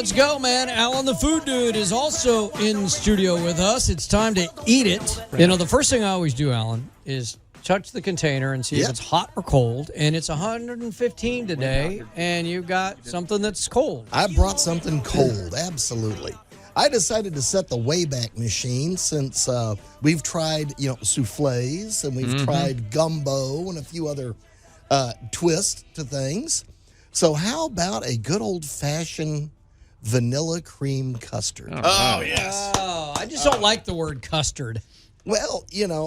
let's go, man. Allan, the food dude, is also in studio with us. It's time to eat it. You know, the first thing I always do, Allan, is touch the container and see if it's hot or cold. And it's 115 today, and you've got something that's cold. I brought something cold, absolutely. I decided to set the Wayback Machine since we've tried, souffles, and we've tried gumbo and a few other twists to things. So how about a good old-fashioned vanilla cream custard? Oh, yes. Oh, I just don't like the word custard. Well,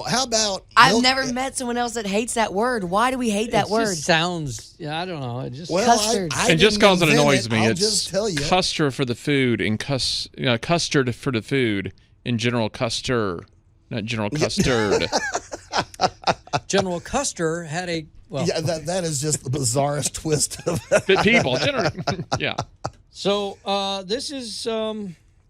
how about... I've never met someone else that hates that word. Why do we hate that word? It just sounds, I don't know. It just custard. And just because it annoys me, I'll it's just tell you. custard for the food and custard for the food in General Custard, not General Custard. General Custer had a... Well, Yeah, that is just the bizarrest twist of People, yeah. So this is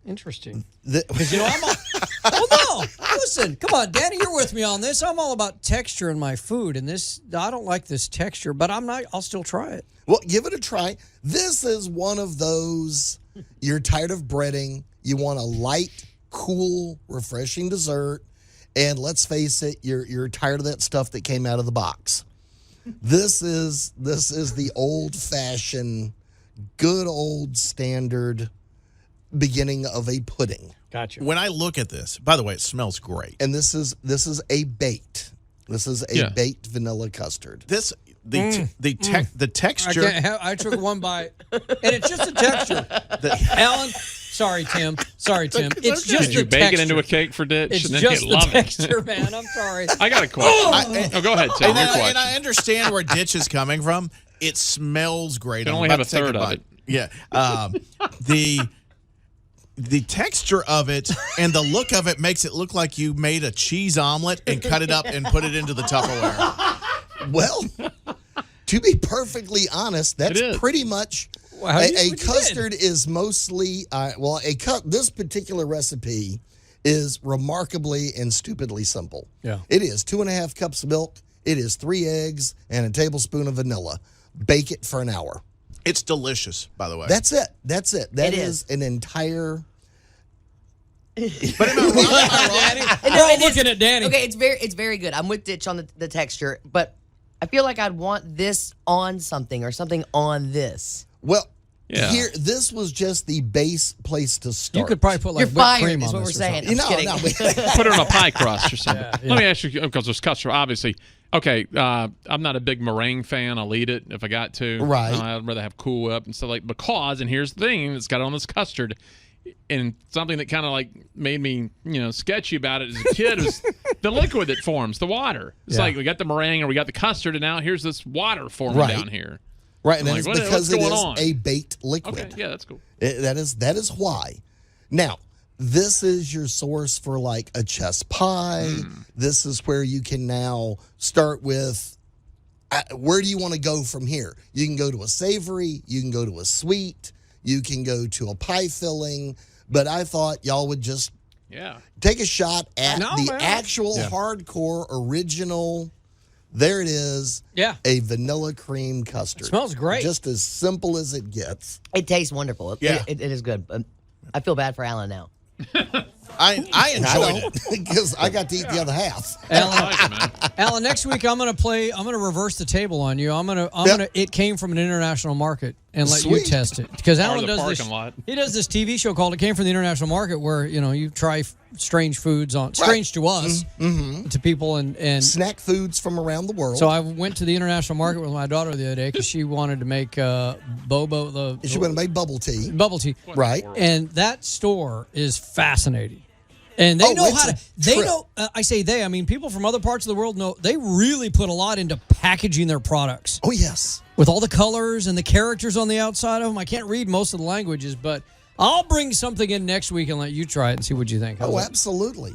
interesting. Because No, listen, come on, Danny, you're with me on this. I'm all about texture in my food, and I don't like this texture, but I'll still try it. Well, give it a try. This is one of those, you're tired of breading, you want a light, cool, refreshing dessert, and let's face it, you're tired of that stuff that came out of the box. This is the old-fashioned, good old standard beginning of a pudding. Gotcha. When I look at this, by the way, it smells great. And this is a baked. This is a baked vanilla custard. The texture. I took one bite, and it's just the texture. Allan, sorry, Tim. It's just Did you the bake texture. it into a cake for Ditch? It's and then just you the love texture, man. I'm sorry. I got a question. Go ahead, Tim. Your question. And I understand where Ditch is coming from. It smells great. You I'm only about have a to take third of bite. it. Yeah. The texture of it and the look of it makes it look like you made a cheese omelet and cut it up and put it into the Tupperware. Well, to be perfectly honest, that's pretty much a custard is mostly this particular recipe is remarkably and stupidly simple. Yeah. It is 2.5 cups of milk, it is 3 eggs, and a tablespoon of vanilla. Bake it for an hour. It's delicious, by the way. That's it. That is an entire... But am I wrong? We're all looking at Danny. Okay, it's very good. I'm with Ditch on the texture, but I feel like I'd want this on something or something on this. Well, Yeah. this was just the base place to start. You could probably put You're whipped fired, cream is on what this we're or saying. something. I'm just kidding. Put it on a pie crust or something. Yeah. Let me ask you, because there's custard, obviously. Okay, I'm not a big meringue fan. I'll eat it if I got to. Right. I'd rather have Cool Whip and stuff and here's the thing, it's got on this custard. And something that kind of made me, sketchy about it as a kid was the liquid that forms, the water. It's like we got the meringue or we got the custard, and now here's this water forming down here. Right, and I'm it's like, because what's it going is on? a baked liquid. Okay, yeah, that's cool. That is why. Now, this is your source for a chess pie. This is where you can now start with where do you want to go from here? You can go to a savory, you can go to a sweet, you can go to a pie filling, but I thought y'all would just take a shot at actual hardcore original. There it is. Yeah. A vanilla cream custard. Smells great. Just as simple as it gets. It tastes wonderful. Yeah. It is good. But I feel bad for Allan now. I enjoyed it. Because I got to eat the other half. Allan, next week I'm gonna reverse the table on you. It came from an international market and let you test it. Because Allan does this. He does this TV show called It Came from the International Market where, you try strange foods strange to us, to people and snack foods from around the world. So I went to the international market with my daughter the other day because she wanted to make boba. She wanted to make bubble tea. Bubble tea. Right. And that store is fascinating. And they know how to. They know. I say they. I mean, people from other parts of the world know. They really put a lot into packaging their products. Oh yes, with all the colors and the characters on the outside of them. I can't read most of the languages, but I'll bring something in next week and let you try it and see what you think. Oh, absolutely.